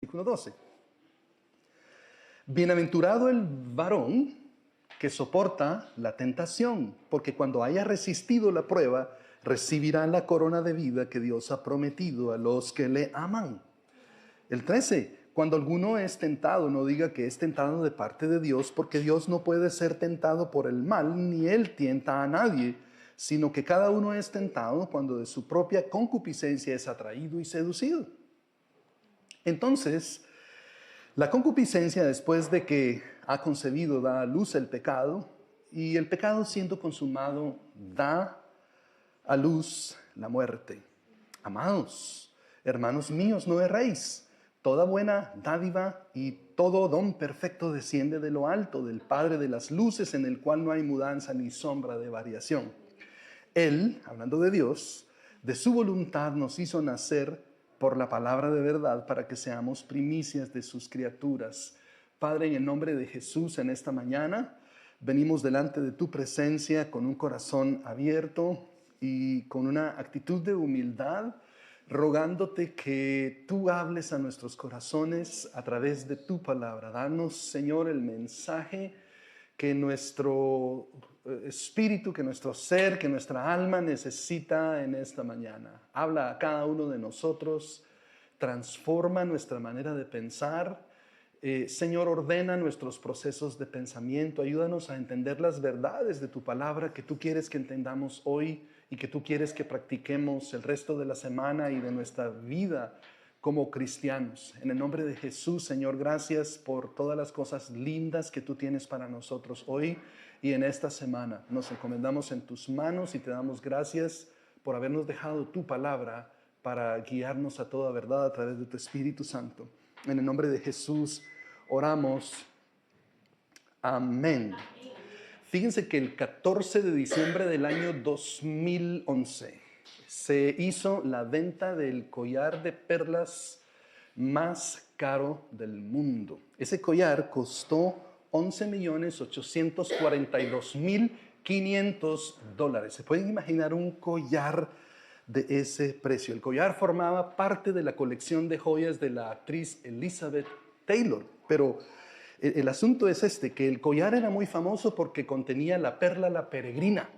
versículo 12. Bienaventurado el varón que soporta la tentación, porque cuando haya resistido la prueba, recibirá la corona de vida que Dios ha prometido a los que le aman. El 13. Cuando alguno es tentado, no diga que es tentado de parte de Dios, porque Dios no puede ser tentado por el mal, ni Él tienta a nadie, sino que cada uno es tentado cuando de su propia concupiscencia es atraído y seducido. Entonces, la concupiscencia, después de que ha concebido, da a luz el pecado, y el pecado siendo consumado, da a luz la muerte. Amados, hermanos míos, no erréis. Toda buena dádiva y todo don perfecto desciende de lo alto, del Padre de las luces, en el cual no hay mudanza ni sombra de variación. Él, hablando de Dios, de su voluntad nos hizo nacer por la palabra de verdad para que seamos primicias de sus criaturas. Padre, en el nombre de Jesús, en esta mañana, venimos delante de tu presencia con un corazón abierto y con una actitud de humildad, rogándote que tú hables a nuestros corazones a través de tu palabra. Danos, Señor, el mensaje que nuestro espíritu, que nuestro ser, que nuestra alma necesita en esta mañana. Habla a cada uno de nosotros, transforma nuestra manera de pensar. Señor, ordena nuestros procesos de pensamiento, ayúdanos a entender las verdades de tu palabra que tú quieres que entendamos hoy y que tú quieres que practiquemos el resto de la semana y de nuestra vida como cristianos. En el nombre de Jesús, Señor, gracias por todas las cosas lindas que tú tienes para nosotros hoy y en esta semana. Nos encomendamos en tus manos y te damos gracias por habernos dejado tu palabra para guiarnos a toda verdad a través de tu Espíritu Santo. En el nombre de Jesús oramos. Amén. Fíjense que el 14 de diciembre del año 2011 se hizo la venta del collar de perlas más caro del mundo. Ese collar costó $11,842,500. ¿Se pueden imaginar un collar de ese precio? El collar formaba parte de la colección de joyas de la actriz Elizabeth Taylor, pero el asunto es que el collar era muy famoso porque contenía la perla La Peregrina.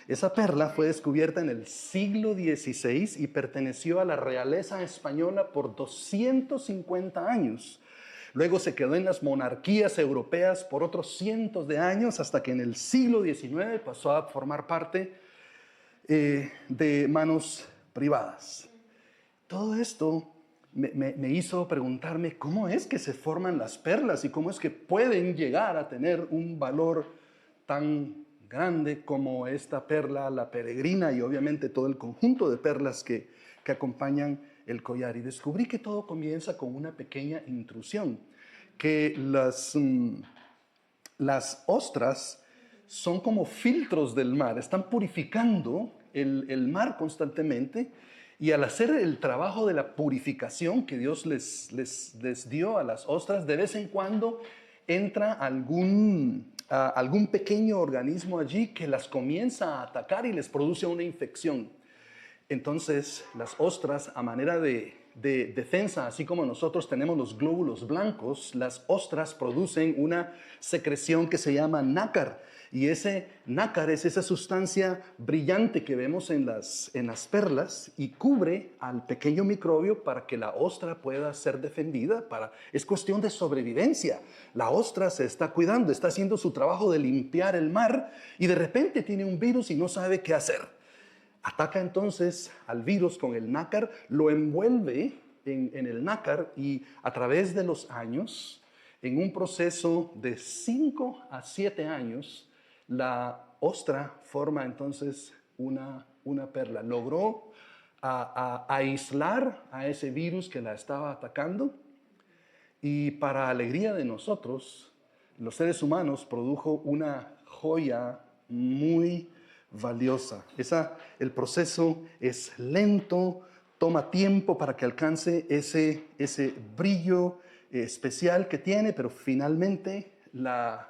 Esa perla fue descubierta en el siglo XVI y perteneció a la realeza española por 250 años. Luego se quedó en las monarquías europeas por otros cientos de años hasta que en el siglo XIX pasó a formar parte de manos privadas. Todo esto me hizo preguntarme cómo es que se forman las perlas y cómo es que pueden llegar a tener un valor tan grande como esta perla, la peregrina, y obviamente todo el conjunto de perlas que acompañan el collar. Y descubrí que todo comienza con una pequeña intrusión, que las ostras son como filtros del mar, están purificando el mar constantemente. Y al hacer el trabajo de la purificación que Dios les dio a las ostras, de vez en cuando entra algún pequeño organismo allí que las comienza a atacar y les produce una infección. Entonces, las ostras, a manera de defensa, así como nosotros tenemos los glóbulos blancos, las ostras producen una secreción que se llama nácar. Y ese nácar es esa sustancia brillante que vemos en las perlas y cubre al pequeño microbio para que la ostra pueda ser defendida. Es cuestión de sobrevivencia. La ostra se está cuidando, está haciendo su trabajo de limpiar el mar y de repente tiene un virus y no sabe qué hacer. Ataca entonces al virus con el nácar, lo envuelve en el nácar y a través de los años, en un proceso de 5 a 7 años, la ostra forma entonces una perla. Logró aislar a ese virus que la estaba atacando y para alegría de nosotros, los seres humanos, produjo una joya muy valiosa. El proceso es lento, toma tiempo para que alcance ese brillo especial que tiene, pero finalmente la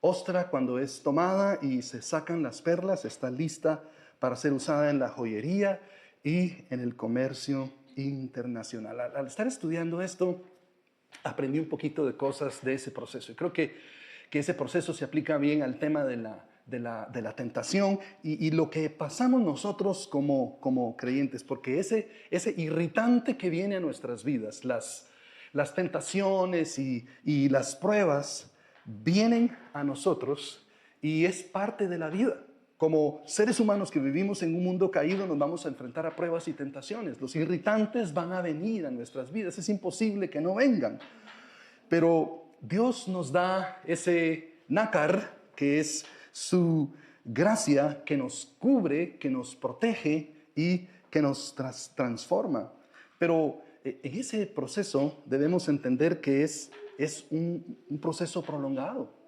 ostra, cuando es tomada y se sacan las perlas, está lista para ser usada en la joyería y en el comercio internacional. Al estar estudiando esto, aprendí un poquito de cosas de ese proceso. Y creo que ese proceso se aplica bien al tema de la tentación y lo que pasamos nosotros como creyentes, porque ese irritante que viene a nuestras vidas, las tentaciones y las pruebas vienen a nosotros y es parte de la vida. Como seres humanos que vivimos en un mundo caído, nos vamos a enfrentar a pruebas y tentaciones. Los irritantes van a venir a nuestras vidas, es imposible que no vengan. Pero Dios nos da ese nácar, que es su gracia, que nos cubre, que nos protege y que nos transforma. Pero en ese proceso debemos entender que es un proceso prolongado.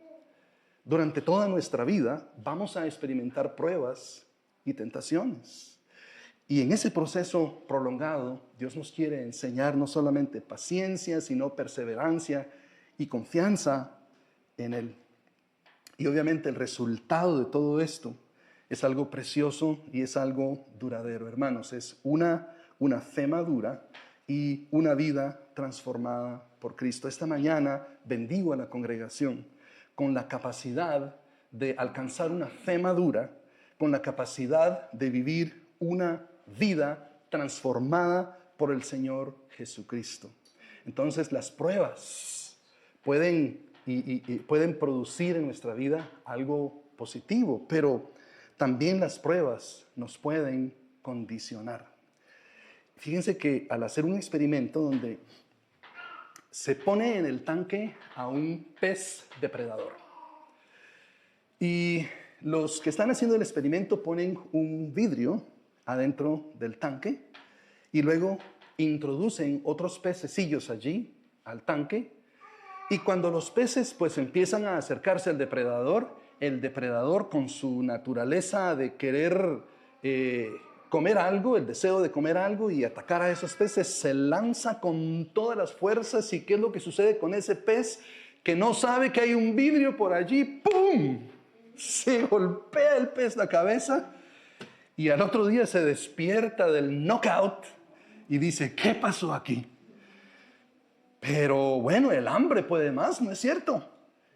Durante toda nuestra vida vamos a experimentar pruebas y tentaciones. Y en ese proceso prolongado, Dios nos quiere enseñar no solamente paciencia, sino perseverancia y confianza en Él. Y obviamente el resultado de todo esto es algo precioso y es algo duradero, hermanos. Es una fe madura y una vida transformada por Cristo. Esta mañana bendigo a la congregación con la capacidad de alcanzar una fe madura, con la capacidad de vivir una vida transformada por el Señor Jesucristo. Entonces las pruebas pueden producir en nuestra vida algo positivo, pero también las pruebas nos pueden condicionar. Fíjense que al hacer un experimento donde se pone en el tanque a un pez depredador y los que están haciendo el experimento ponen un vidrio adentro del tanque y luego introducen otros pececillos allí al tanque, y cuando los peces pues empiezan a acercarse al depredador, el depredador con su naturaleza de querer comer algo, el deseo de comer algo y atacar a esos peces, se lanza con todas las fuerzas. ¿Y qué es lo que sucede con ese pez que no sabe que hay un vidrio por allí? ¡Pum! Se golpea el pez la cabeza y al otro día se despierta del knockout y dice, ¿qué pasó aquí? Pero bueno, el hambre puede más, ¿no es cierto?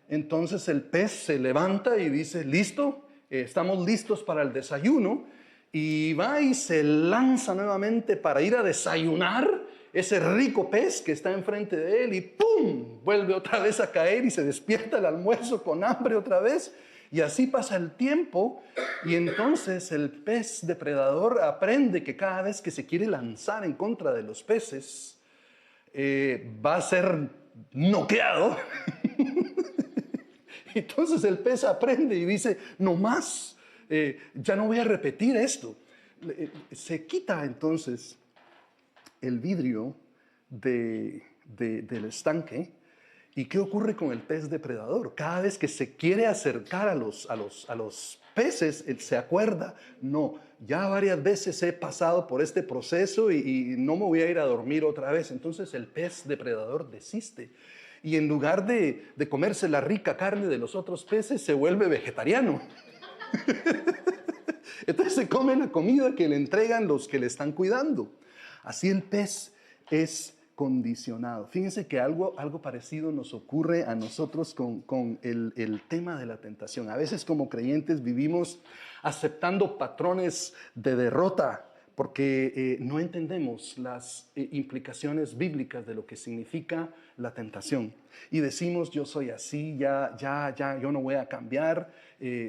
Entonces el pez se levanta y dice, listo, estamos listos para el desayuno, y va y se lanza nuevamente para ir a desayunar ese rico pez que está enfrente de él y ¡pum! Vuelve otra vez a caer y se despierta el almuerzo con hambre otra vez. Y así pasa el tiempo y entonces el pez depredador aprende que cada vez que se quiere lanzar en contra de los peces, va a ser noqueado. Entonces el pez aprende y dice, no más, ya no voy a repetir esto. Se quita entonces el vidrio del estanque. ¿Y qué ocurre con el pez depredador? Cada vez que se quiere acercar a los peces, él se acuerda, no, ya varias veces he pasado por este proceso y no me voy a ir a dormir otra vez. Entonces el pez depredador desiste. Y en lugar de comerse la rica carne de los otros peces, se vuelve vegetariano. Entonces se come la comida que le entregan los que le están cuidando. Así el pez es condicionado. Fíjense que algo parecido nos ocurre a nosotros con el tema de la tentación. A veces como creyentes vivimos aceptando patrones de derrota porque no entendemos las implicaciones bíblicas de lo que significa la tentación. Y decimos, yo soy así, ya, yo no voy a cambiar.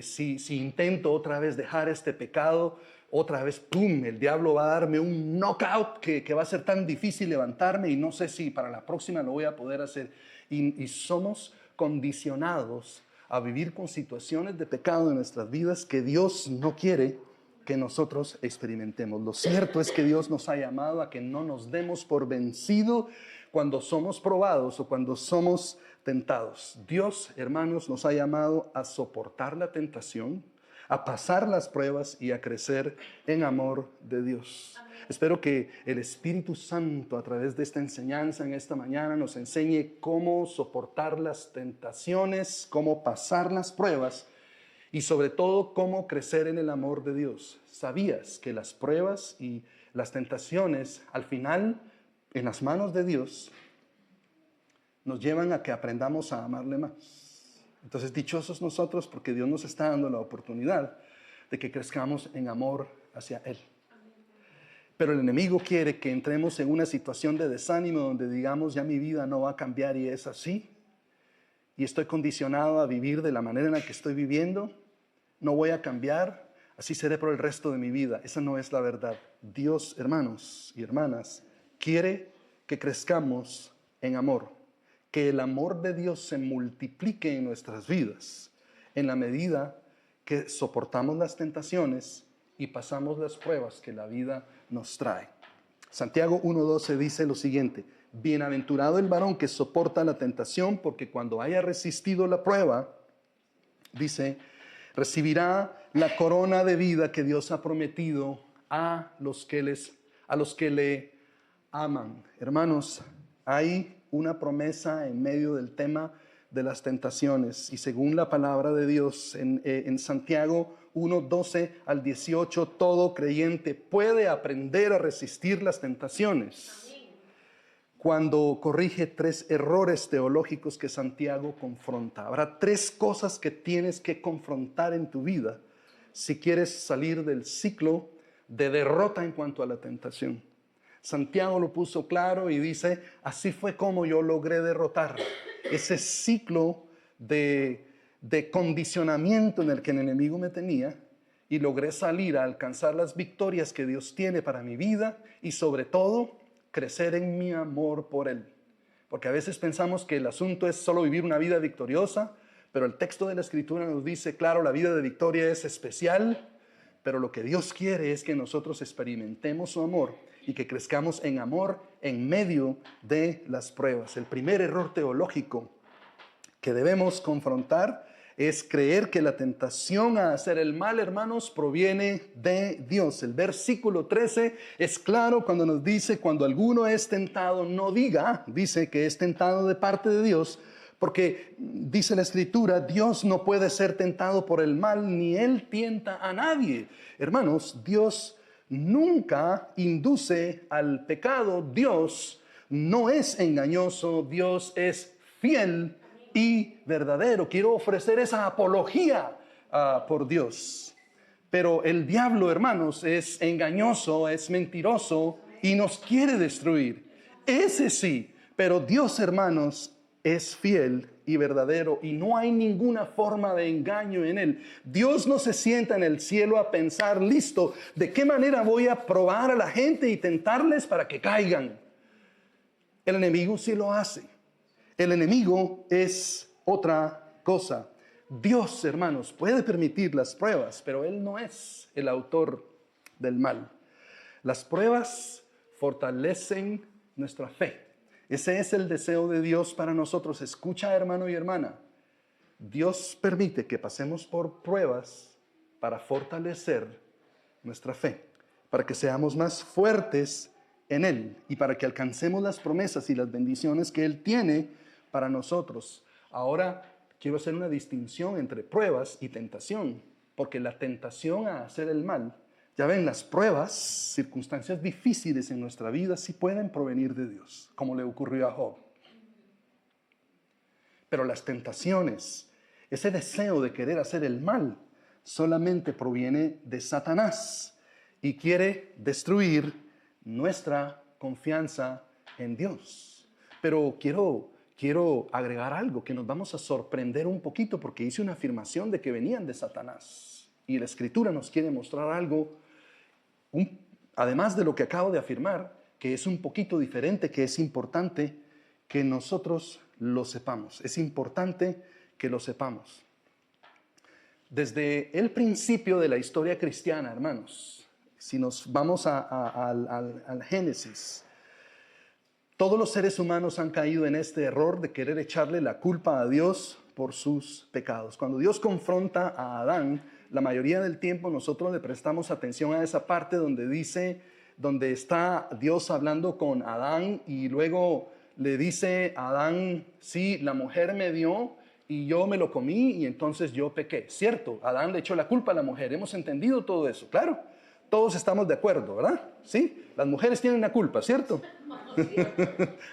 Si intento otra vez dejar este pecado, otra vez, ¡pum!, el diablo va a darme un knockout que va a ser tan difícil levantarme y no sé si para la próxima lo voy a poder hacer. Y somos condicionados a vivir con situaciones de pecado en nuestras vidas que Dios no quiere que nosotros experimentemos. Lo cierto es que Dios nos ha llamado a que no nos demos por vencido cuando somos probados o cuando somos tentados. Dios, hermanos, nos ha llamado a soportar la tentación, a pasar las pruebas y a crecer en amor de Dios. Amén. Espero que el Espíritu Santo a través de esta enseñanza en esta mañana nos enseñe cómo soportar las tentaciones, cómo pasar las pruebas y sobre todo cómo crecer en el amor de Dios. ¿Sabías que las pruebas y las tentaciones al final en las manos de Dios nos llevan a que aprendamos a amarle más. Entonces, dichosos nosotros porque Dios nos está dando la oportunidad de que crezcamos en amor hacia Él. Pero el enemigo quiere que entremos en una situación de desánimo donde digamos, ya mi vida no va a cambiar y es así. Y estoy condicionado a vivir de la manera en la que estoy viviendo. No voy a cambiar, así seré por el resto de mi vida. Esa no es la verdad. Dios, hermanos y hermanas, quiere que crezcamos en amor. Que el amor de Dios se multiplique en nuestras vidas en la medida que soportamos las tentaciones y pasamos las pruebas que la vida nos trae. Santiago 1:12 dice lo siguiente: bienaventurado el varón que soporta la tentación, porque cuando haya resistido la prueba, dice, recibirá la corona de vida que Dios ha prometido a los que le aman. Hermanos, hay una promesa en medio del tema de las tentaciones, y según la palabra de Dios en Santiago 1:12 al 18, todo creyente puede aprender a resistir las tentaciones cuando corrige 3 errores teológicos que Santiago confronta. Habrá 3 cosas que tienes que confrontar en tu vida si quieres salir del ciclo de derrota en cuanto a la tentación. Santiago lo puso claro y dice, así fue como yo logré derrotar ese ciclo de condicionamiento en el que el enemigo me tenía, y logré salir a alcanzar las victorias que Dios tiene para mi vida y sobre todo crecer en mi amor por Él. Porque a veces pensamos que el asunto es solo vivir una vida victoriosa, pero el texto de la Escritura nos dice, claro, la vida de victoria es especial, pero lo que Dios quiere es que nosotros experimentemos su amor y que crezcamos en amor en medio de las pruebas. El primer error teológico que debemos confrontar es creer que la tentación a hacer el mal, hermanos, proviene de Dios. El versículo 13 es claro cuando nos dice, cuando alguno es tentado, no diga, dice que es tentado de parte de Dios, porque dice la Escritura, Dios no puede ser tentado por el mal, ni Él tienta a nadie. Hermanos, Dios nunca induce al pecado. Dios no es engañoso, Dios es fiel y verdadero. Quiero ofrecer esa apología por Dios. Pero el diablo, hermanos, es engañoso, es mentiroso y nos quiere destruir. Ese sí, pero Dios, hermanos, es fiel y verdadero y no hay ninguna forma de engaño en Él. Dios no se sienta en el cielo a pensar, listo, ¿de qué manera voy a probar a la gente y tentarles para que caigan? El enemigo sí lo hace. El enemigo es otra cosa. Dios, hermanos, puede permitir las pruebas, pero Él no es el autor del mal. Las pruebas fortalecen nuestra fe. Ese es el deseo de Dios para nosotros. Escucha, hermano y hermana. Dios permite que pasemos por pruebas para fortalecer nuestra fe, para que seamos más fuertes en Él y para que alcancemos las promesas y las bendiciones que Él tiene para nosotros. Ahora quiero hacer una distinción entre pruebas y tentación, porque la tentación a hacer el mal, ya ven, las pruebas, circunstancias difíciles en nuestra vida sí pueden provenir de Dios, como le ocurrió a Job. Pero las tentaciones, ese deseo de querer hacer el mal, solamente proviene de Satanás y quiere destruir nuestra confianza en Dios. Pero quiero agregar algo que nos vamos a sorprender un poquito porque hice una afirmación de que venían de Satanás. Y la Escritura nos quiere mostrar algo, además de lo que acabo de afirmar, que es un poquito diferente, que es importante que nosotros lo sepamos. Es importante que lo sepamos. Desde el principio de la historia cristiana, hermanos, si nos vamos al Génesis, todos los seres humanos han caído en este error de querer echarle la culpa a Dios por sus pecados. Cuando Dios confronta a Adán, la mayoría del tiempo nosotros le prestamos atención a esa parte donde está Dios hablando con Adán y luego le dice a Adán, sí, la mujer me dio y yo me lo comí y entonces yo pequé. Cierto, Adán le echó la culpa a la mujer. Hemos entendido todo eso, claro. Todos estamos de acuerdo, ¿verdad? Sí, las mujeres tienen la culpa, ¿cierto?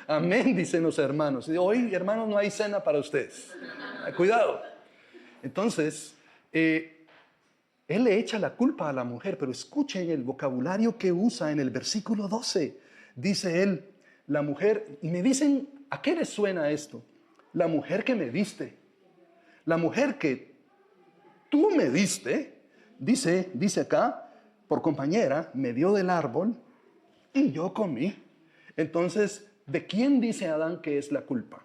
Amén, dicen los hermanos. Hoy, hermanos, no hay cena para ustedes. Cuidado. Entonces, él le echa la culpa a la mujer, pero escuchen el vocabulario que usa en el versículo 12. Dice él, la mujer, y me dicen, ¿a qué les suena esto? La mujer que me diste, la mujer que tú me diste, dice acá, por compañera, me dio del árbol y yo comí. Entonces, ¿de quién dice Adán que es la culpa?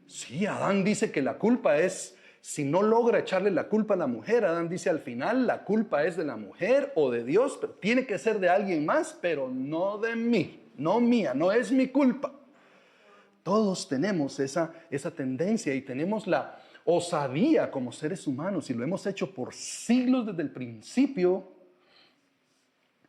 Sí, Adán dice que la culpa es, si no logra echarle la culpa a la mujer, Adán dice al final, la culpa es de la mujer o de Dios, pero tiene que ser de alguien más, pero no de mí, no mía, no es mi culpa. Todos tenemos esa tendencia y tenemos la osadía como seres humanos y lo hemos hecho por siglos desde el principio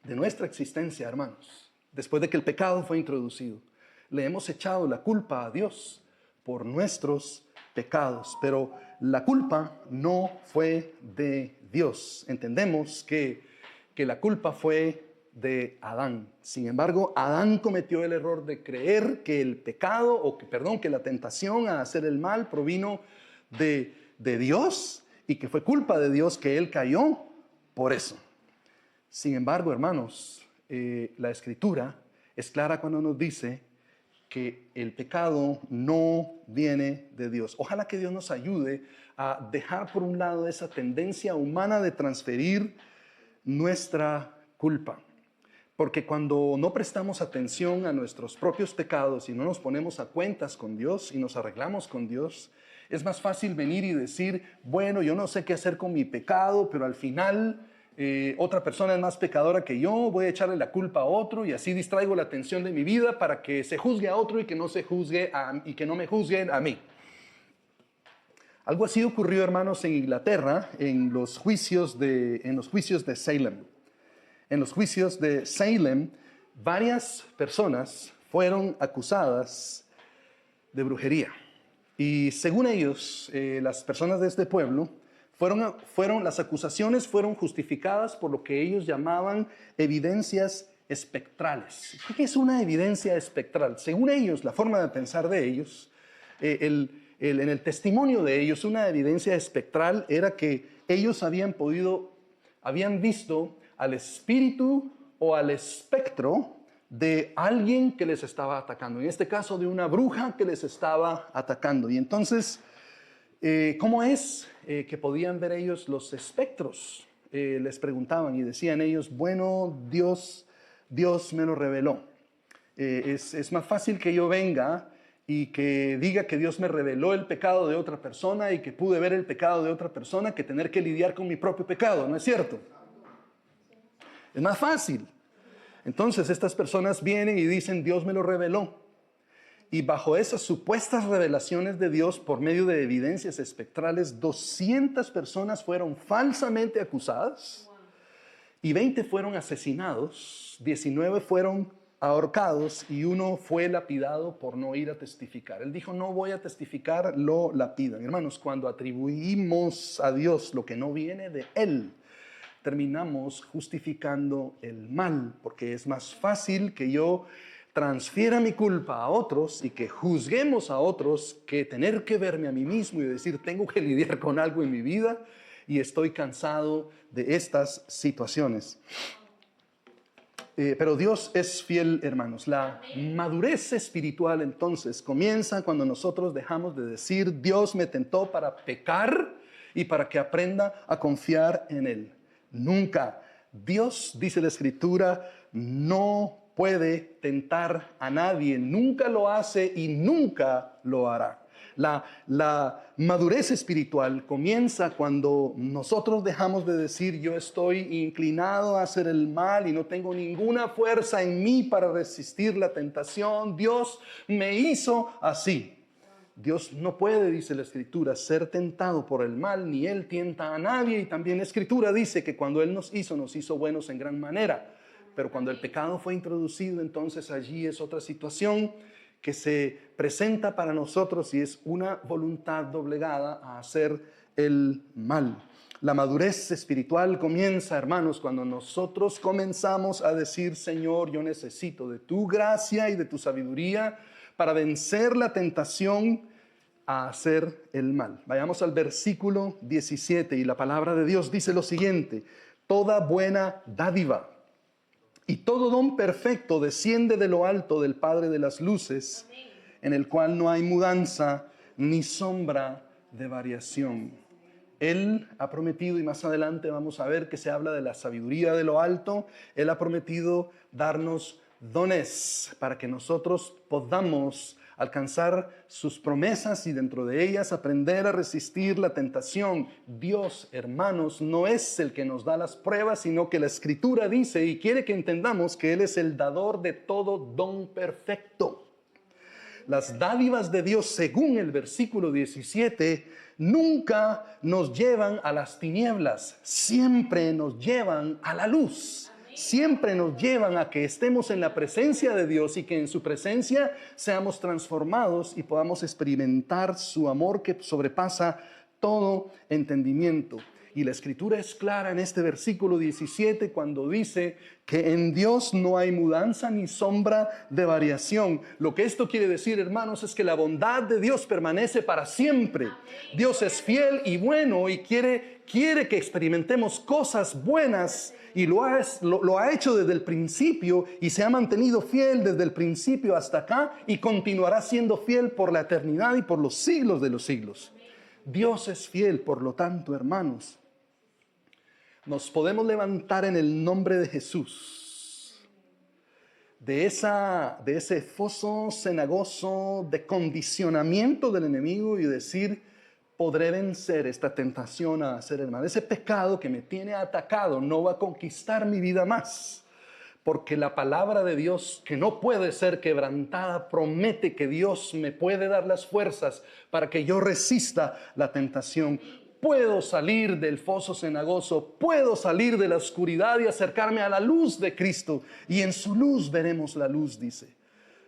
de nuestra existencia, hermanos. Después de que el pecado fue introducido, le hemos echado la culpa a Dios por nuestros pecados, pero la culpa no fue de Dios. Entendemos que la culpa fue de Adán. Sin embargo, Adán cometió el error de creer que el pecado, que la tentación a hacer el mal provino de Dios y que fue culpa de Dios que él cayó por eso. Sin embargo, hermanos, la Escritura es clara cuando nos dice que el pecado no viene de Dios. Ojalá que Dios nos ayude a dejar por un lado esa tendencia humana de transferir nuestra culpa. Porque cuando no prestamos atención a nuestros propios pecados y no nos ponemos a cuentas con Dios y nos arreglamos con Dios, es más fácil venir y decir, bueno, yo no sé qué hacer con mi pecado, pero al final otra persona es más pecadora que yo, voy a echarle la culpa a otro y así distraigo la atención de mi vida para que se juzgue a otro y que no se juzgue y que no me juzguen a mí. Algo así ocurrió, hermanos, en Inglaterra en los juicios de Salem. En los juicios de Salem, varias personas fueron acusadas de brujería. Y según ellos, las personas de este pueblo, las acusaciones fueron justificadas por lo que ellos llamaban evidencias espectrales. ¿Qué es una evidencia espectral? Según ellos, la forma de pensar de ellos, en el testimonio de ellos, una evidencia espectral era que ellos habían visto al espíritu o al espectro de alguien que les estaba atacando. En este caso, de una bruja que les estaba atacando. Y entonces, ¿cómo es que podían ver ellos los espectros? Les preguntaban y decían ellos, bueno, Dios me lo reveló. Es más fácil que yo venga y que diga que Dios me reveló el pecado de otra persona y que pude ver el pecado de otra persona que tener que lidiar con mi propio pecado, ¿no es cierto? Es más fácil. Entonces estas personas vienen y dicen, Dios me lo reveló. Y bajo esas supuestas revelaciones de Dios por medio de evidencias espectrales, 200 personas fueron falsamente acusadas y 20 fueron asesinados, 19 fueron ahorcados y uno fue lapidado por no ir a testificar. Él dijo, no voy a testificar, lo lapidan. Hermanos, cuando atribuimos a Dios lo que no viene de Él, terminamos justificando el mal, porque es más fácil que yo transfiera mi culpa a otros y que juzguemos a otros que tener que verme a mí mismo y decir, tengo que lidiar con algo en mi vida y estoy cansado de estas situaciones. Pero Dios es fiel, hermanos. La madurez espiritual entonces comienza cuando nosotros dejamos de decir, Dios me tentó para pecar y para que aprenda a confiar en Él. Nunca. Dios, dice la Escritura, no puede tentar a nadie, nunca lo hace y nunca lo hará. La madurez espiritual comienza cuando nosotros dejamos de decir yo estoy inclinado a hacer el mal y no tengo ninguna fuerza en mí para resistir la tentación. Dios me hizo así. Dios no puede, dice la Escritura, ser tentado por el mal, ni Él tienta a nadie. Y también la Escritura dice que cuando Él nos hizo buenos en gran manera. Pero cuando el pecado fue introducido, entonces allí es otra situación que se presenta para nosotros y es una voluntad doblegada a hacer el mal. La madurez espiritual comienza, hermanos, cuando nosotros comenzamos a decir: Señor, yo necesito de tu gracia y de tu sabiduría para vencer la tentación a hacer el mal. Vayamos al versículo 17 y la palabra de Dios dice lo siguiente: toda buena dádiva y todo don perfecto desciende de lo alto del Padre de las luces, en el cual no hay mudanza ni sombra de variación. Él ha prometido, y más adelante vamos a ver que se habla de la sabiduría de lo alto, Él ha prometido darnos dones para que nosotros podamos alcanzar sus promesas y dentro de ellas aprender a resistir la tentación. Dios, hermanos, no es el que nos da las pruebas, sino que la Escritura dice y quiere que entendamos que Él es el dador de todo don perfecto. Las dádivas de Dios, según el versículo 17, nunca nos llevan a las tinieblas, siempre nos llevan a la luz. Siempre nos llevan a que estemos en la presencia de Dios y que en su presencia seamos transformados y podamos experimentar su amor que sobrepasa todo entendimiento. Y la Escritura es clara en este versículo 17 cuando dice que en Dios no hay mudanza ni sombra de variación. Lo que esto quiere decir, hermanos, es que la bondad de Dios permanece para siempre. Dios es fiel y bueno y quiere que experimentemos cosas buenas y lo ha hecho desde el principio y se ha mantenido fiel desde el principio hasta acá y continuará siendo fiel por la eternidad y por los siglos de los siglos. Dios es fiel, por lo tanto, hermanos, nos podemos levantar en el nombre de Jesús de ese foso cenagoso de condicionamiento del enemigo y decir: podré vencer esta tentación a hacer el mal. Ese pecado que me tiene atacado no va a conquistar mi vida más, porque la palabra de Dios, que no puede ser quebrantada, promete que Dios me puede dar las fuerzas para que yo resista la tentación. Puedo salir del foso cenagoso, puedo salir de la oscuridad y acercarme a la luz de Cristo. Y en su luz veremos la luz, dice.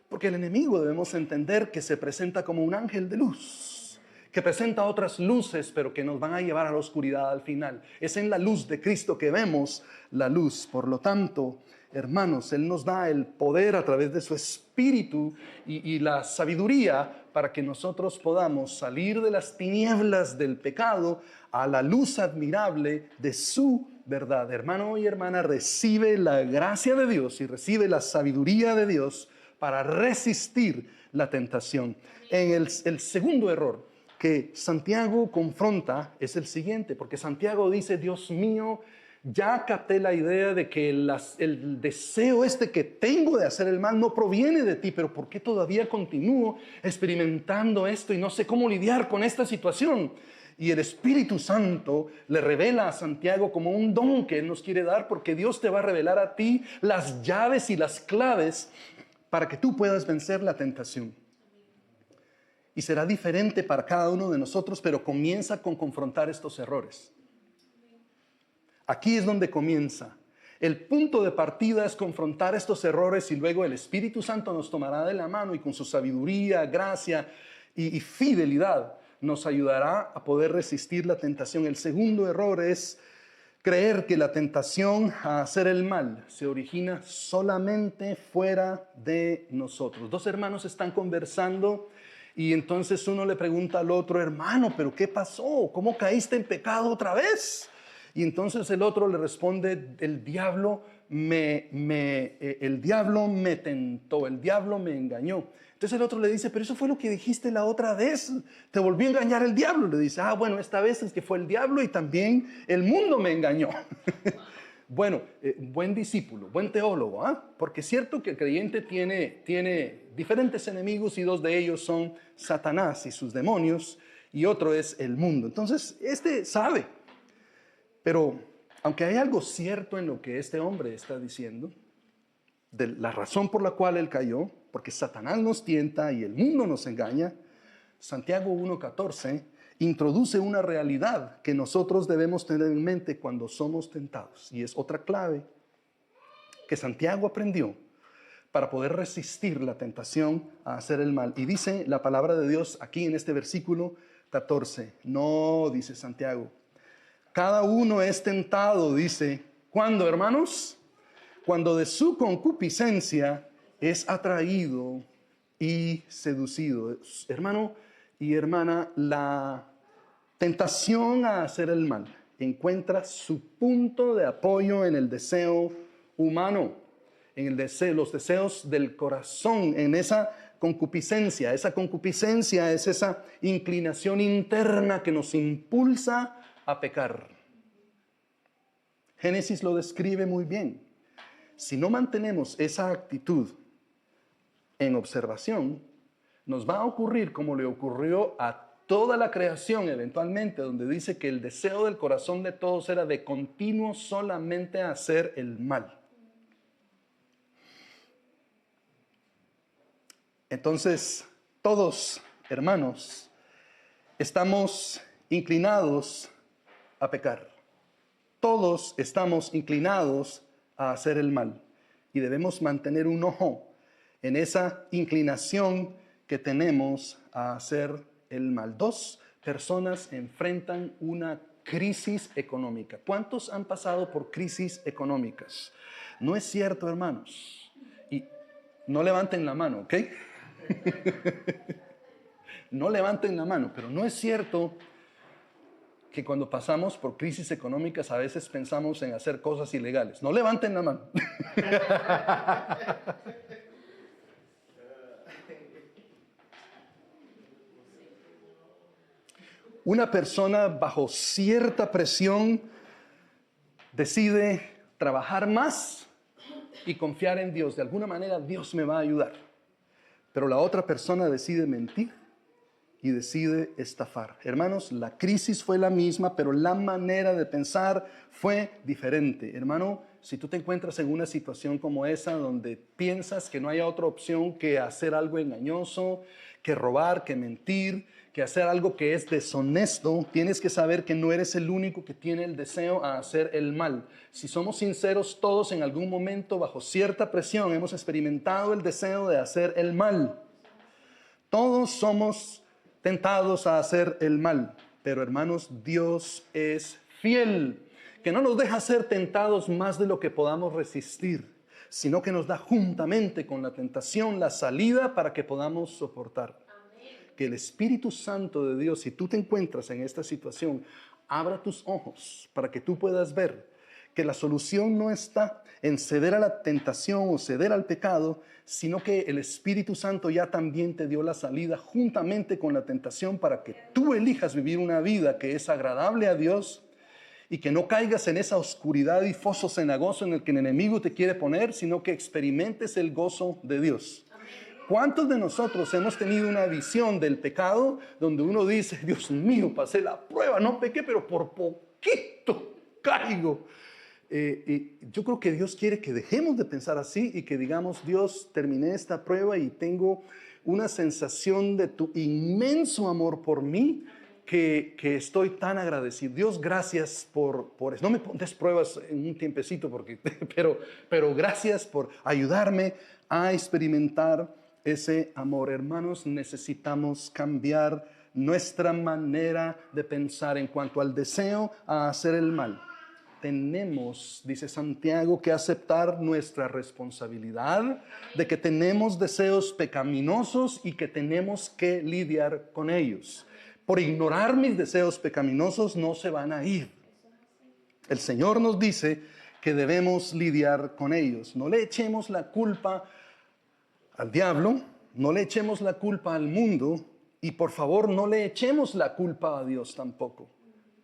Porque el enemigo, debemos entender, que se presenta como un ángel de luz, que presenta otras luces, pero que nos van a llevar a la oscuridad al final. Es en la luz de Cristo que vemos la luz. Por lo tanto, hermanos, Él nos da el poder a través de su Espíritu y la sabiduría para que nosotros podamos salir de las tinieblas del pecado a la luz admirable de su verdad. Hermano y hermana, recibe la gracia de Dios y recibe la sabiduría de Dios para resistir la tentación. El segundo error que Santiago confronta es el siguiente, porque Santiago dice: Dios mío, ya capté la idea de que el deseo que tengo de hacer el mal no proviene de ti, pero ¿por qué todavía continúo experimentando esto y no sé cómo lidiar con esta situación? Y el Espíritu Santo le revela a Santiago como un don que Él nos quiere dar, porque Dios te va a revelar a ti las llaves y las claves para que tú puedas vencer la tentación. Y será diferente para cada uno de nosotros, pero comienza con confrontar estos errores. Aquí es donde comienza. El punto de partida es confrontar estos errores y luego el Espíritu Santo nos tomará de la mano y con su sabiduría, gracia y fidelidad nos ayudará a poder resistir la tentación. El segundo error es creer que la tentación a hacer el mal se origina solamente fuera de nosotros. Dos hermanos están conversando y entonces uno le pregunta al otro: hermano, ¿pero qué pasó? ¿Cómo caíste en pecado otra vez? Y entonces el otro le responde: el diablo me tentó, el diablo me engañó. Entonces el otro le dice: pero eso fue lo que dijiste la otra vez, te volvió a engañar el diablo. Le dice: bueno, esta vez es que fue el diablo y también el mundo me engañó. Bueno, buen discípulo, buen teólogo, porque es cierto que el creyente tiene diferentes enemigos y dos de ellos son Satanás y sus demonios y otro es el mundo. Entonces sabe. Pero aunque hay algo cierto en lo que este hombre está diciendo, de la razón por la cual él cayó, porque Satanás nos tienta y el mundo nos engaña, Santiago 1:14 introduce una realidad que nosotros debemos tener en mente cuando somos tentados. Y es otra clave que Santiago aprendió para poder resistir la tentación a hacer el mal. Y dice la palabra de Dios aquí en este versículo: 14. No, dice Santiago. Cada uno es tentado, dice. ¿Cuándo, hermanos? Cuando de su concupiscencia es atraído y seducido. Hermano y hermana, la tentación a hacer el mal encuentra su punto de apoyo en el deseo humano, en el deseo, los deseos del corazón, en esa concupiscencia. Esa concupiscencia es esa inclinación interna que nos impulsa a pecar. Génesis lo describe muy bien. Si no mantenemos esa actitud en observación, nos va a ocurrir como le ocurrió a toda la creación eventualmente, donde dice que el deseo del corazón de todos era de continuo solamente hacer el mal. Entonces, todos, hermanos, estamos inclinados a pecar. Todos estamos inclinados a hacer el mal. Y debemos mantener un ojo en esa inclinación que tenemos a hacer el mal. Dos personas enfrentan una crisis económica. ¿Cuántos han pasado por crisis económicas? No es cierto, hermanos. Y no levanten la mano, ¿ok? No levanten la mano, pero no es cierto que cuando pasamos por crisis económicas a veces pensamos en hacer cosas ilegales. No levanten la mano. Una persona bajo cierta presión decide trabajar más y confiar en Dios. De alguna manera Dios me va a ayudar. Pero la otra persona decide mentir y decide estafar. Hermanos, la crisis fue la misma, pero la manera de pensar fue diferente. Hermano, si tú te encuentras en una situación como esa, donde piensas que no hay otra opción que hacer algo engañoso, que robar, que mentir, que hacer algo que es deshonesto, tienes que saber que no eres el único que tiene el deseo a hacer el mal. Si somos sinceros, todos en algún momento, bajo cierta presión, hemos experimentado el deseo de hacer el mal. Todos somos tentados a hacer el mal, pero hermanos, Dios es fiel, que no nos deja ser tentados más de lo que podamos resistir, sino que nos da juntamente con la tentación la salida para que podamos soportar. Que el Espíritu Santo de Dios, si tú te encuentras en esta situación, abra tus ojos para que tú puedas ver que la solución no está en ceder a la tentación o ceder al pecado, sino que el Espíritu Santo ya también te dio la salida juntamente con la tentación para que tú elijas vivir una vida que es agradable a Dios y que no caigas en esa oscuridad y foso cenagoso en el que el enemigo te quiere poner, sino que experimentes el gozo de Dios. ¿Cuántos de nosotros hemos tenido una visión del pecado donde uno dice, Dios mío, pasé la prueba, no pequé, pero por poquito caigo? Yo creo que Dios quiere que dejemos de pensar así y que digamos, Dios, terminé esta prueba y tengo una sensación de tu inmenso amor por mí que estoy tan agradecido. Dios, gracias por eso. No me pongas pruebas en un tiempecito, pero gracias por ayudarme a experimentar ese amor. Hermanos, necesitamos cambiar nuestra manera de pensar en cuanto al deseo a hacer el mal. Tenemos, dice Santiago, que aceptar nuestra responsabilidad de que tenemos deseos pecaminosos y que tenemos que lidiar con ellos. Por ignorar mis deseos pecaminosos no se van a ir. El Señor nos dice que debemos lidiar con ellos. No le echemos la culpa al diablo, no le echemos la culpa al mundo y por favor no le echemos la culpa a Dios tampoco.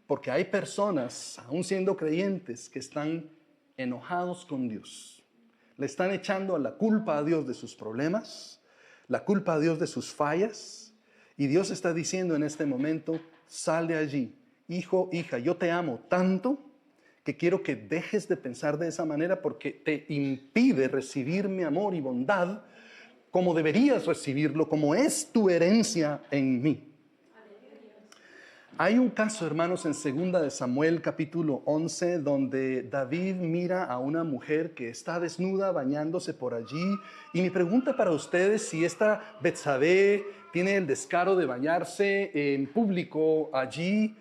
Porque hay personas, aún siendo creyentes, que están enojados con Dios. Le están echando la culpa a Dios de sus problemas, la culpa a Dios de sus fallas. Y Dios está diciendo en este momento, sal de allí. Hijo, hija, yo te amo tanto que quiero que dejes de pensar de esa manera porque te impide recibir mi amor y bondad como deberías recibirlo, como es tu herencia en mí. Hay un caso, hermanos, en 2 de Samuel, capítulo 11, donde David mira a una mujer que está desnuda, bañándose por allí. Y mi pregunta para ustedes, si esta Betsabé tiene el descaro de bañarse en público allí,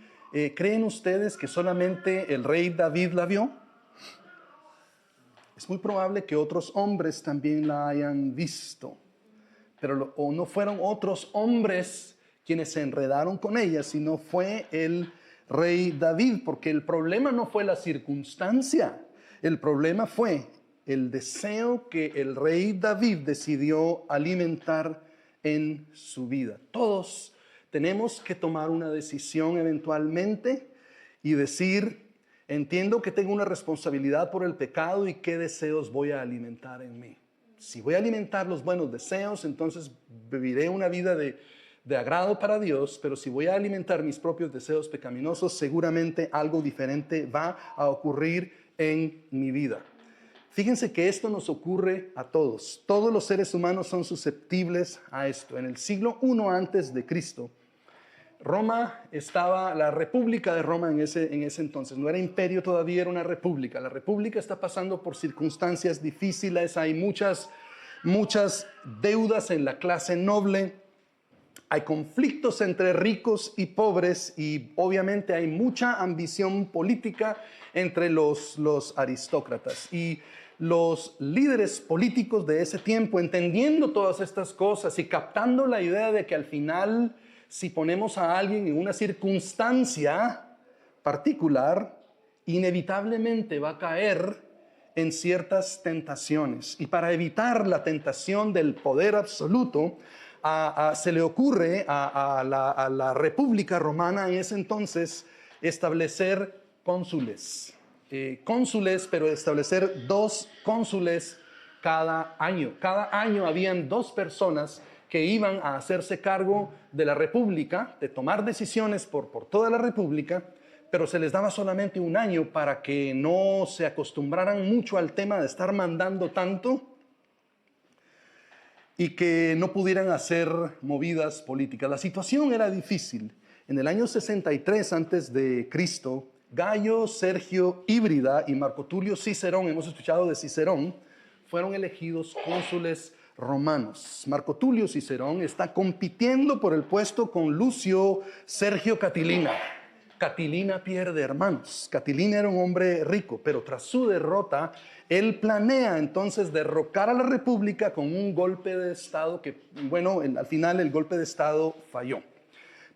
¿creen ustedes que solamente el rey David la vio? Es muy probable que otros hombres también la hayan visto, pero o no fueron otros hombres quienes se enredaron con ella, sino fue el rey David, porque el problema no fue la circunstancia, el problema fue el deseo que el rey David decidió alimentar en su vida. Todos tenemos que tomar una decisión eventualmente y decir: entiendo que tengo una responsabilidad por el pecado y qué deseos voy a alimentar en mí. Si voy a alimentar los buenos deseos, entonces viviré una vida de agrado para Dios, pero si voy a alimentar mis propios deseos pecaminosos, seguramente algo diferente va a ocurrir en mi vida. Fíjense que esto nos ocurre a todos. Todos los seres humanos son susceptibles a esto. En el siglo I antes de Cristo, Roma estaba, la República de Roma en ese entonces, no era imperio todavía, era una república. La república está pasando por circunstancias difíciles, hay muchas deudas en la clase noble, hay conflictos entre ricos y pobres y obviamente hay mucha ambición política entre los aristócratas. Y los líderes políticos de ese tiempo, entendiendo todas estas cosas y captando la idea de que al final, si ponemos a alguien en una circunstancia particular, inevitablemente va a caer en ciertas tentaciones. Y para evitar la tentación del poder absoluto, se le ocurre a la República Romana en ese entonces establecer cónsules. Pero establecer 2 cónsules cada año. Cada año habían 2 personas que iban a hacerse cargo de la República, de tomar decisiones por toda la República, pero se les daba solamente 1 año para que no se acostumbraran mucho al tema de estar mandando tanto y que no pudieran hacer movidas políticas. La situación era difícil. En el año 63 antes de Cristo, Gayo, Sergio Híbrida y Marco Tulio Cicerón, hemos escuchado de Cicerón, fueron elegidos cónsules romanos. Marco Tulio Cicerón está compitiendo por el puesto con Lucio Sergio Catilina. Catilina pierde, hermanos. Catilina era un hombre rico, pero tras su derrota, él planea entonces derrocar a la República con un golpe de Estado que, bueno, al final el golpe de Estado falló.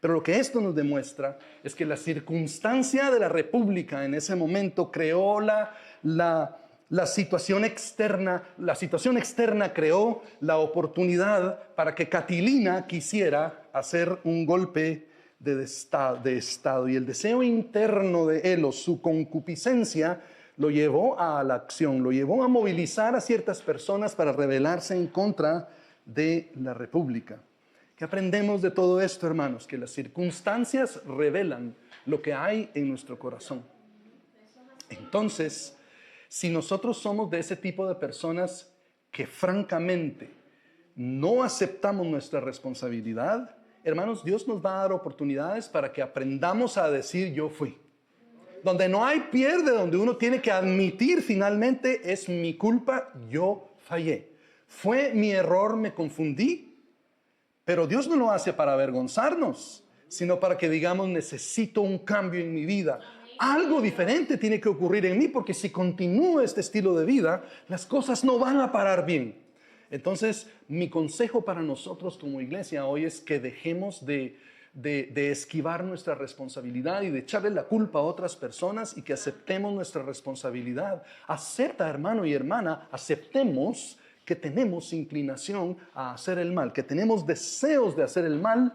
Pero lo que esto nos demuestra es que la circunstancia de la República en ese momento creó la situación externa. La situación externa creó la oportunidad para que Catilina quisiera hacer un golpe de Estado. Y el deseo interno de él o su concupiscencia lo llevó a la acción, lo llevó a movilizar a ciertas personas para rebelarse en contra de la República. ¿Qué aprendemos de todo esto, hermanos? Que las circunstancias revelan lo que hay en nuestro corazón. Entonces, si nosotros somos de ese tipo de personas que francamente no aceptamos nuestra responsabilidad, hermanos, Dios nos va a dar oportunidades para que aprendamos a decir yo fui. Donde no hay pierde, donde uno tiene que admitir finalmente es mi culpa, yo fallé. Fue mi error, me confundí. Pero Dios no lo hace para avergonzarnos, sino para que digamos, necesito un cambio en mi vida. Algo diferente tiene que ocurrir en mí, porque si continúo este estilo de vida, las cosas no van a parar bien. Entonces, mi consejo para nosotros como iglesia hoy es que dejemos de esquivar nuestra responsabilidad y de echarle la culpa a otras personas y que aceptemos nuestra responsabilidad. Acepta, hermano y hermana, aceptemos que tenemos inclinación a hacer el mal, que tenemos deseos de hacer el mal,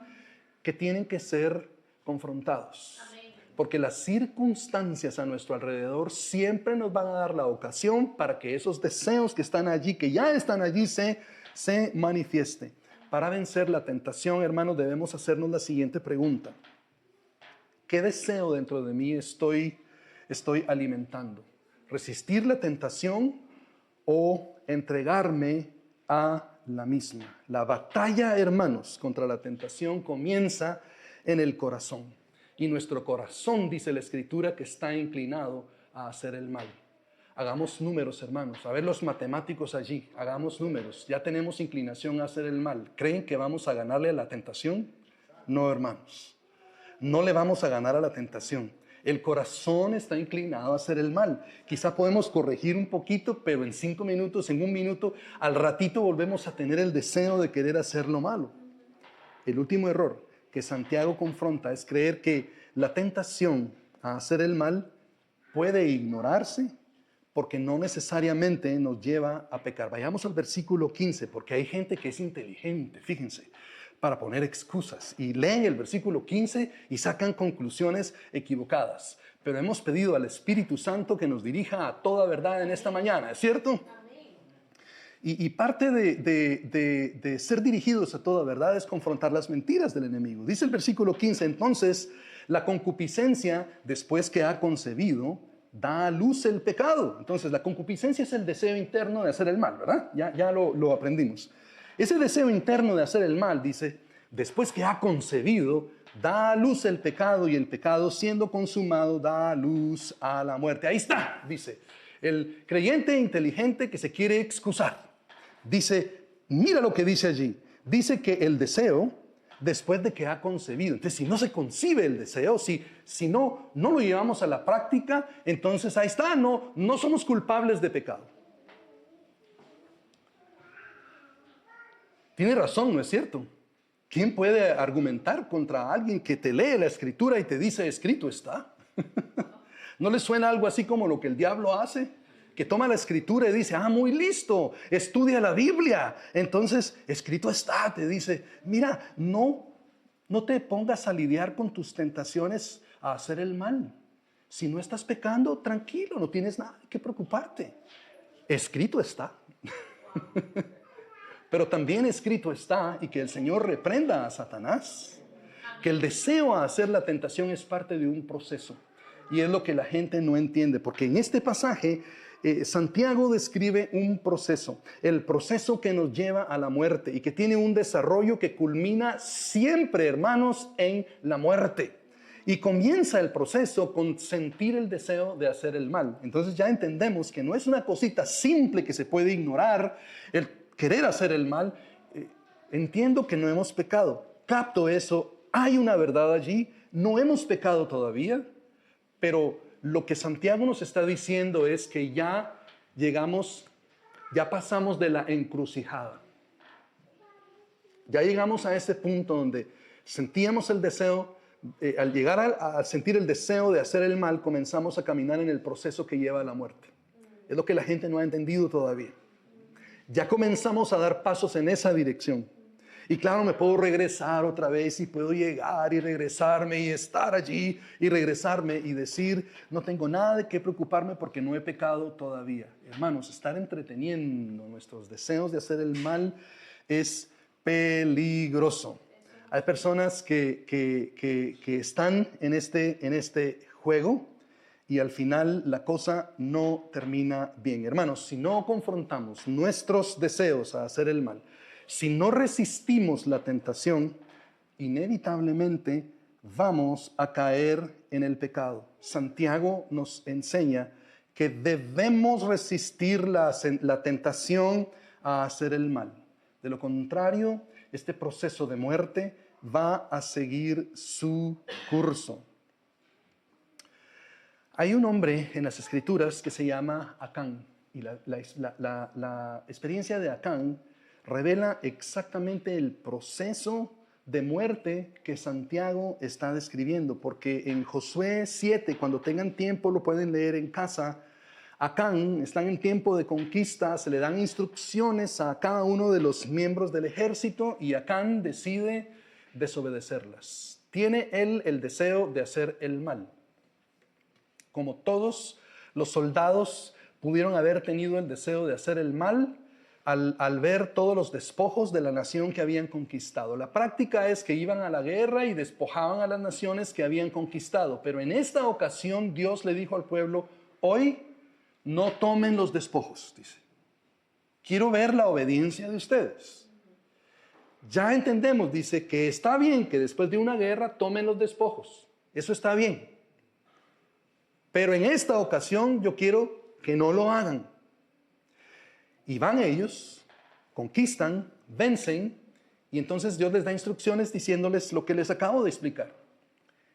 que tienen que ser confrontados. Amén. Porque las circunstancias a nuestro alrededor siempre nos van a dar la ocasión para que esos deseos que están allí, que ya están allí, se manifiesten. Para vencer la tentación, hermanos, debemos hacernos la siguiente pregunta. ¿Qué deseo dentro de mí estoy alimentando? ¿Resistir la tentación o entregarme a la misma? La batalla, hermanos, contra la tentación comienza en el corazón. y nuestro corazón, dice la Escritura, que está inclinado a hacer el mal. Hagamos números, hermanos. A ver los matemáticos allí. Hagamos números. Ya tenemos inclinación a hacer el mal. ¿Creen que vamos a ganarle a la tentación? No, hermanos. No le vamos a ganar a la tentación. El corazón está inclinado a hacer el mal. Quizá podemos corregir un poquito, pero en 5 minutos, en 1 minuto, al ratito volvemos a tener el deseo de querer hacer lo malo. El último error que Santiago confronta es creer que la tentación a hacer el mal puede ignorarse porque no necesariamente nos lleva a pecar. Vayamos al versículo 15, porque hay gente que es inteligente, fíjense, para poner excusas y leen el versículo 15 y sacan conclusiones equivocadas. Pero hemos pedido al Espíritu Santo que nos dirija a toda verdad en esta mañana, ¿es cierto? Y parte de ser dirigidos a toda verdad es confrontar las mentiras del enemigo. Dice el versículo 15, entonces, la concupiscencia, después que ha concebido, da a luz el pecado. Entonces, la concupiscencia es el deseo interno de hacer el mal, ¿verdad? Ya lo aprendimos. Ese deseo interno de hacer el mal, dice, después que ha concebido, da a luz el pecado, y el pecado, siendo consumado, da a luz a la muerte. Ahí está, dice, el creyente inteligente que se quiere excusar. Dice, mira lo que dice allí. Dice que el deseo, después de que ha concebido. Entonces, si no se concibe el deseo, si no lo llevamos a la práctica, entonces ahí está, no somos culpables de pecado. Tiene razón, ¿no es cierto? ¿Quién puede argumentar contra alguien que te lee la Escritura y te dice, escrito está? ¿No le suena algo así como lo que el diablo hace? Que toma la Escritura y dice, muy listo, estudia la Biblia. Entonces, escrito está, te dice, mira, no te pongas a lidiar con tus tentaciones a hacer el mal. Si no estás pecando, tranquilo, no tienes nada que preocuparte. Escrito está. Pero también escrito está, y que el Señor reprenda a Satanás, que el deseo a hacer la tentación es parte de un proceso. Y es lo que la gente no entiende, porque en este pasaje Santiago describe un proceso, el proceso que nos lleva a la muerte y que tiene un desarrollo que culmina siempre, hermanos, en la muerte. Y comienza el proceso con sentir el deseo de hacer el mal. Entonces ya entendemos que no es una cosita simple que se puede ignorar, el querer hacer el mal. Entiendo que no hemos pecado, capto eso, hay una verdad allí, no hemos pecado todavía, pero lo que Santiago nos está diciendo es que ya pasamos de la encrucijada. Ya llegamos a ese punto donde sentíamos el deseo, al llegar a sentir el deseo de hacer el mal, comenzamos a caminar en el proceso que lleva a la muerte. Es lo que la gente no ha entendido todavía. Ya comenzamos a dar pasos en esa dirección. Y claro, me puedo regresar otra vez y puedo llegar y regresarme y estar allí y regresarme y decir, no tengo nada de qué preocuparme porque no he pecado todavía. Hermanos, estar entreteniendo nuestros deseos de hacer el mal es peligroso. Hay personas que están en este juego y al final la cosa no termina bien. Hermanos, si no confrontamos nuestros deseos a hacer el mal, si no resistimos la tentación, inevitablemente vamos a caer en el pecado. Santiago nos enseña que debemos resistir la tentación a hacer el mal. De lo contrario, este proceso de muerte va a seguir su curso. Hay un hombre en las Escrituras que se llama Acán, y la experiencia de Acán revela exactamente el proceso de muerte que Santiago está describiendo, porque en Josué 7, cuando tengan tiempo lo pueden leer en casa, Acán está en tiempo de conquista, se le dan instrucciones a cada uno de los miembros del ejército y Acán decide desobedecerlas. Tiene él el deseo de hacer el mal. Como todos los soldados pudieron haber tenido el deseo de hacer el mal, al ver todos los despojos de la nación que habían conquistado. La práctica es que iban a la guerra y despojaban a las naciones que habían conquistado, pero en esta ocasión Dios le dijo al pueblo, hoy no tomen los despojos, dice. Quiero ver la obediencia de ustedes. Ya entendemos, dice, que está bien que después de una guerra tomen los despojos, Eso está bien. Pero en esta ocasión yo quiero que no lo hagan. Y van ellos, conquistan, vencen, y entonces Dios les da instrucciones diciéndoles lo que les acabo de explicar.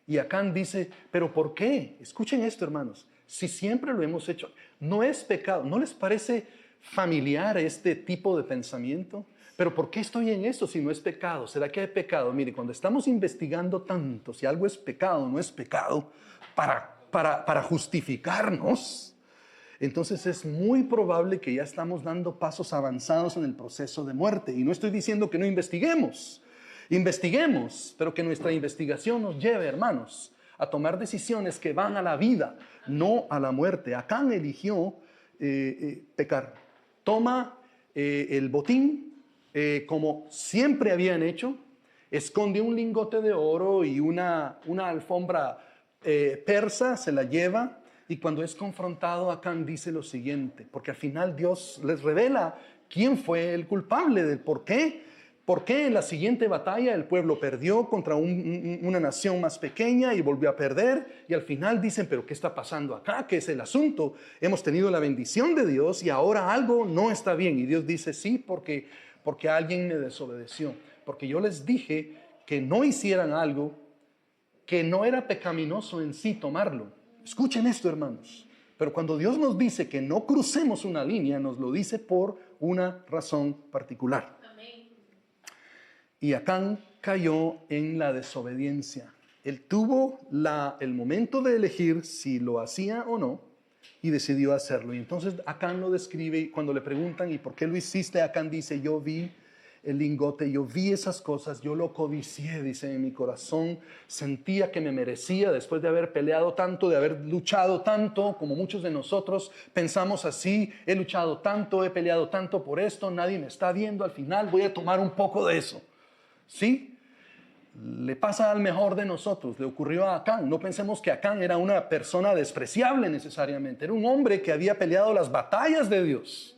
Y Acán dice, ¿pero por qué? Escuchen esto, hermanos. Si siempre lo hemos hecho, no es pecado. ¿No les parece familiar este tipo de pensamiento? ¿Pero por qué estoy en esto si no es pecado? ¿Será que hay pecado? Mire, cuando estamos investigando tanto si algo es pecado o no es pecado, para justificarnos, entonces es muy probable que ya estamos dando pasos avanzados en el proceso de muerte. Y no estoy diciendo que no investiguemos. Investiguemos, pero que nuestra investigación nos lleve, hermanos, a tomar decisiones que van a la vida, no a la muerte. Acán eligió pecar. Toma el botín, como siempre habían hecho, esconde un lingote de oro y una alfombra persa, se la lleva, y cuando es confrontado, Acán dice lo siguiente, porque al final Dios les revela quién fue el culpable, del por qué. ¿Por qué en la siguiente batalla el pueblo perdió contra una nación más pequeña y volvió a perder? Y al final dicen, ¿pero qué está pasando acá? ¿Qué es el asunto? Hemos tenido la bendición de Dios y ahora algo no está bien. Y Dios dice, sí, porque alguien me desobedeció. Porque yo les dije que no hicieran algo que no era pecaminoso en sí tomarlo. Escuchen esto, hermanos. Pero cuando Dios nos dice que no crucemos una línea, nos lo dice por una razón particular. Y Acán cayó en la desobediencia. Él tuvo el momento de elegir si lo hacía o no y decidió hacerlo. Y entonces Acán lo describe y cuando le preguntan ¿y por qué lo hiciste? Acán dice, yo vi el lingote, yo vi esas cosas, yo lo codicié, dice, en mi corazón sentía que me merecía después de haber peleado tanto, de haber luchado tanto, como muchos de nosotros pensamos así, he luchado tanto, he peleado tanto por esto, nadie me está viendo, al final voy a tomar un poco de eso. ¿Sí? Le pasa al mejor de nosotros, le ocurrió a Acán. No pensemos que Acán era una persona despreciable necesariamente, era un hombre que había peleado las batallas de Dios.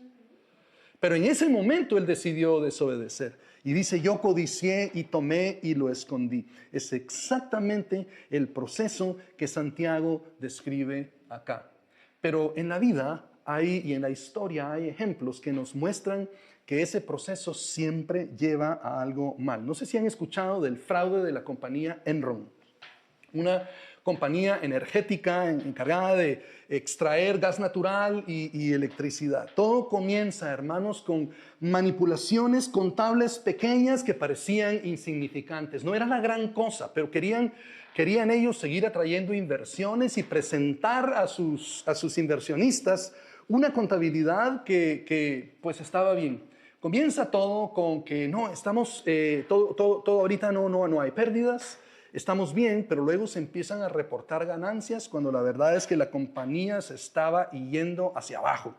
Pero en ese momento él decidió desobedecer. Y dice, yo codicié y tomé y lo escondí. Es exactamente el proceso que Santiago describe acá. Pero en la vida y en la historia hay ejemplos que nos muestran que ese proceso siempre lleva a algo mal. No sé si han escuchado del fraude de la compañía Enron, una compañía energética encargada de extraer gas natural y electricidad. Todo comienza, hermanos, con manipulaciones contables pequeñas que parecían insignificantes. No era la gran cosa, pero querían ellos seguir atrayendo inversiones y presentar a sus inversionistas una contabilidad que pues estaba bien. Comienza todo con que no, estamos, todo ahorita no hay pérdidas, estamos bien, pero luego se empiezan a reportar ganancias cuando la verdad es que la compañía se estaba yendo hacia abajo.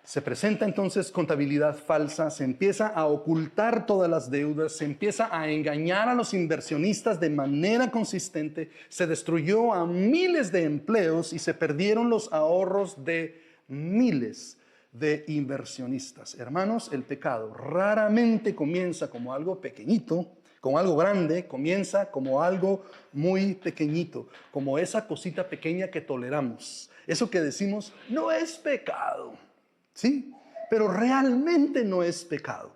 Se presenta entonces contabilidad falsa, se empieza a ocultar todas las deudas, se empieza a engañar a los inversionistas de manera consistente, se destruyó a miles de empleos y se perdieron los ahorros de miles de inversionistas. Hermanos, el pecado raramente comienza como algo pequeñito, como algo grande, comienza como algo muy pequeñito, como esa cosita pequeña que toleramos, eso que decimos no es pecado. ¿Sí? Pero realmente no es pecado.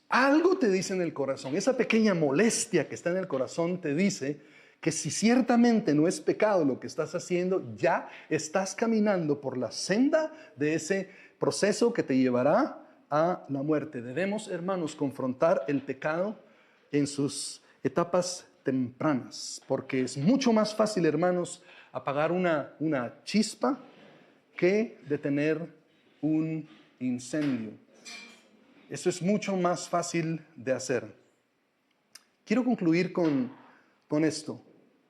Algo te dice en el corazón, esa pequeña molestia que está en el corazón te dice que si ciertamente no es pecado lo que estás haciendo, ya estás caminando por la senda de ese proceso que te llevará a la muerte. Debemos, hermanos, confrontar el pecado en sus etapas tempranas, porque es mucho más fácil, hermanos, apagar una chispa que detener un incendio. Eso es mucho más fácil de hacer. Quiero concluir con esto,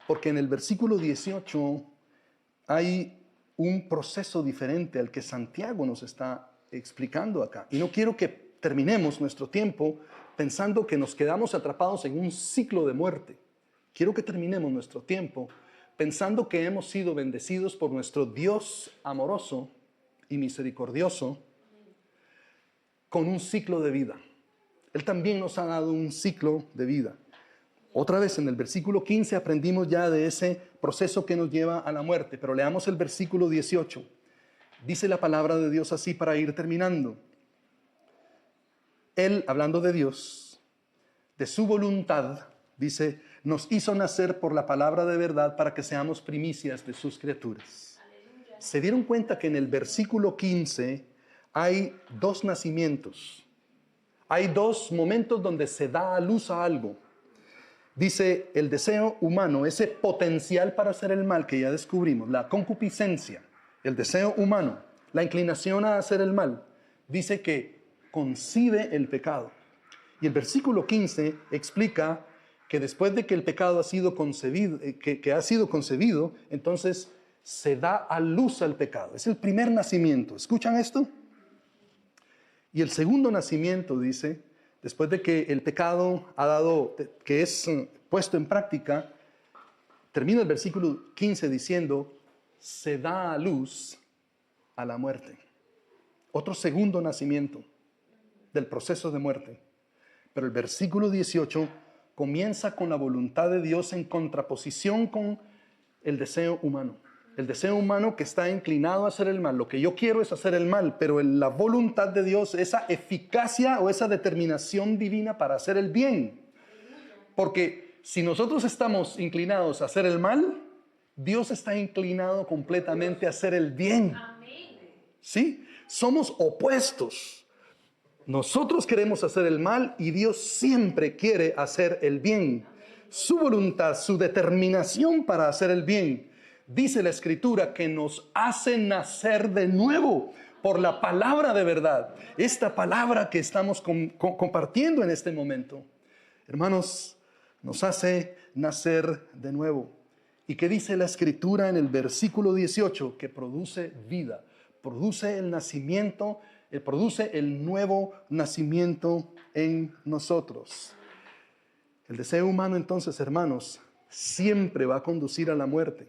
porque en el versículo 18 hay un proceso diferente al que Santiago nos está explicando acá. Y no quiero que terminemos nuestro tiempo pensando que nos quedamos atrapados en un ciclo de muerte. Quiero que terminemos nuestro tiempo pensando que hemos sido bendecidos por nuestro Dios amoroso y misericordioso con un ciclo de vida. Él también nos ha dado un ciclo de vida. Otra vez en el versículo 15 aprendimos ya de ese proceso que nos lleva a la muerte, pero leamos el versículo 18. Dice la palabra de Dios así para ir terminando. Él, hablando de Dios, de su voluntad, dice, nos hizo nacer por la palabra de verdad para que seamos primicias de sus criaturas. ¿Se dieron cuenta que en el versículo 15 hay dos nacimientos? Hay dos momentos donde se da a luz a algo. Dice el deseo humano, ese potencial para hacer el mal que ya descubrimos, la concupiscencia, el deseo humano, la inclinación a hacer el mal, dice que concibe el pecado. Y el versículo 15 explica que después de que el pecado ha sido concebido, que ha sido concebido, entonces se da a luz al pecado. Es el primer nacimiento. ¿Escuchan esto? Y el segundo nacimiento, dice, después de que el pecado que es puesto en práctica, termina el versículo 15 diciendo, se da a luz a la muerte. Otro segundo nacimiento del proceso de muerte. Pero el versículo 18 comienza con la voluntad de Dios en contraposición con el deseo humano. El deseo humano que está inclinado a hacer el mal. Lo que yo quiero es hacer el mal, pero la voluntad de Dios, esa eficacia o esa determinación divina para hacer el bien. Porque si nosotros estamos inclinados a hacer el mal, Dios está inclinado completamente a hacer el bien. ¿Sí? Somos opuestos. Nosotros queremos hacer el mal y Dios siempre quiere hacer el bien. Su voluntad, su determinación para hacer el bien. Dice la Escritura que nos hace nacer de nuevo por la palabra de verdad. Esta palabra que estamos compartiendo en este momento. Hermanos, nos hace nacer de nuevo. ¿Y qué dice la Escritura en el versículo 18? Que produce vida, produce el nacimiento, produce el nuevo nacimiento en nosotros. El deseo humano entonces, hermanos, siempre va a conducir a la muerte.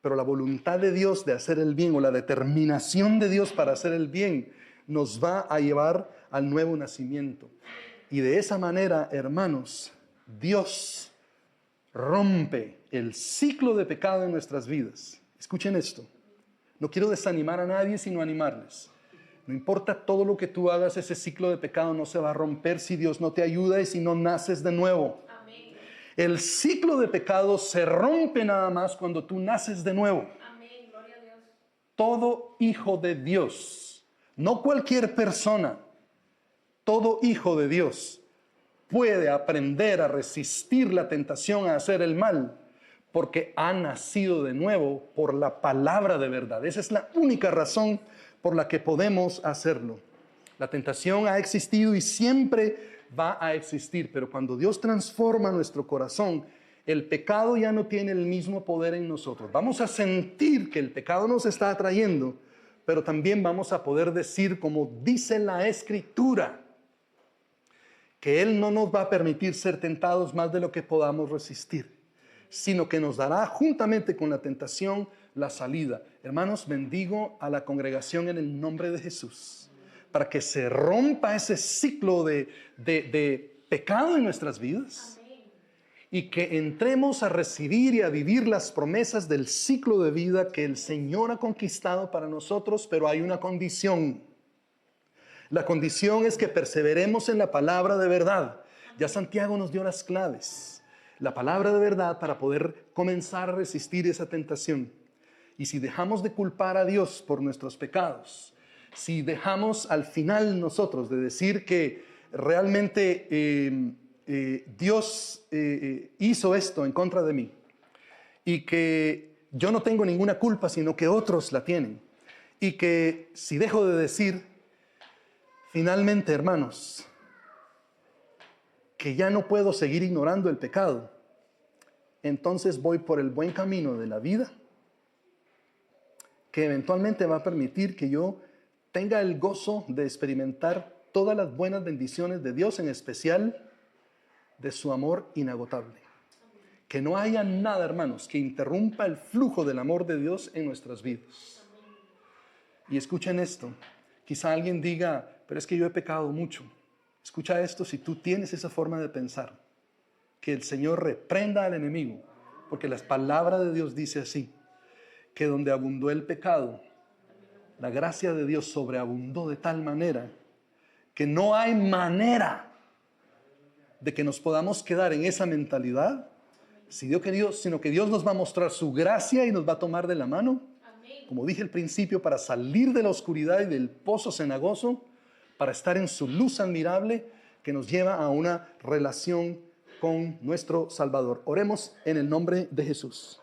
Pero la voluntad de Dios de hacer el bien o la determinación de Dios para hacer el bien nos va a llevar al nuevo nacimiento. Y de esa manera, hermanos, Dios rompe el ciclo de pecado en nuestras vidas. Escuchen esto. No quiero desanimar a nadie, sino animarles. No importa todo lo que tú hagas, ese ciclo de pecado no se va a romper si Dios no te ayuda y si no naces de nuevo. Amén. El ciclo de pecado se rompe nada más cuando tú naces de nuevo. Amén. Gloria a Dios. Todo hijo de Dios, no cualquier persona, todo hijo de Dios puede aprender a resistir la tentación a hacer el mal porque ha nacido de nuevo por la palabra de verdad. Esa es la única razón por la que podemos hacerlo. La tentación ha existido y siempre va a existir, pero cuando Dios transforma nuestro corazón, el pecado ya no tiene el mismo poder en nosotros. Vamos a sentir que el pecado nos está atrayendo, pero también vamos a poder decir, como dice la Escritura, que Él no nos va a permitir ser tentados más de lo que podamos resistir, sino que nos dará juntamente con la tentación la salida. Hermanos, bendigo a la congregación en el nombre de Jesús, para que se rompa ese ciclo de pecado en nuestras vidas. Amén. Y que entremos a recibir y a vivir las promesas del ciclo de vida que el Señor ha conquistado para nosotros, pero hay una condición. La condición es que perseveremos en la palabra de verdad. Ya Santiago nos dio las claves. La palabra de verdad para poder comenzar a resistir esa tentación. Y si dejamos de culpar a Dios por nuestros pecados, si dejamos al final nosotros de decir que realmente Dios hizo esto en contra de mí y que yo no tengo ninguna culpa, sino que otros la tienen, y que si dejo de decir, finalmente, hermanos, que ya no puedo seguir ignorando el pecado, entonces voy por el buen camino de la vida, que eventualmente va a permitir que yo tenga el gozo de experimentar todas las buenas bendiciones de Dios, en especial de su amor inagotable. Que no haya nada, hermanos, que interrumpa el flujo del amor de Dios en nuestras vidas. Y escuchen esto. Quizá alguien diga, pero es que yo he pecado mucho. Escucha esto si tú tienes esa forma de pensar. que el Señor reprenda al enemigo, porque la palabra de Dios dice así, que donde abundó el pecado, la gracia de Dios sobreabundó de tal manera que no hay manera de que nos podamos quedar en esa mentalidad, sino que Dios nos va a mostrar su gracia y nos va a tomar de la mano, como dije al principio, para salir de la oscuridad y del pozo cenagoso, para estar en su luz admirable que nos lleva a una relación con nuestro Salvador. Oremos en el nombre de Jesús.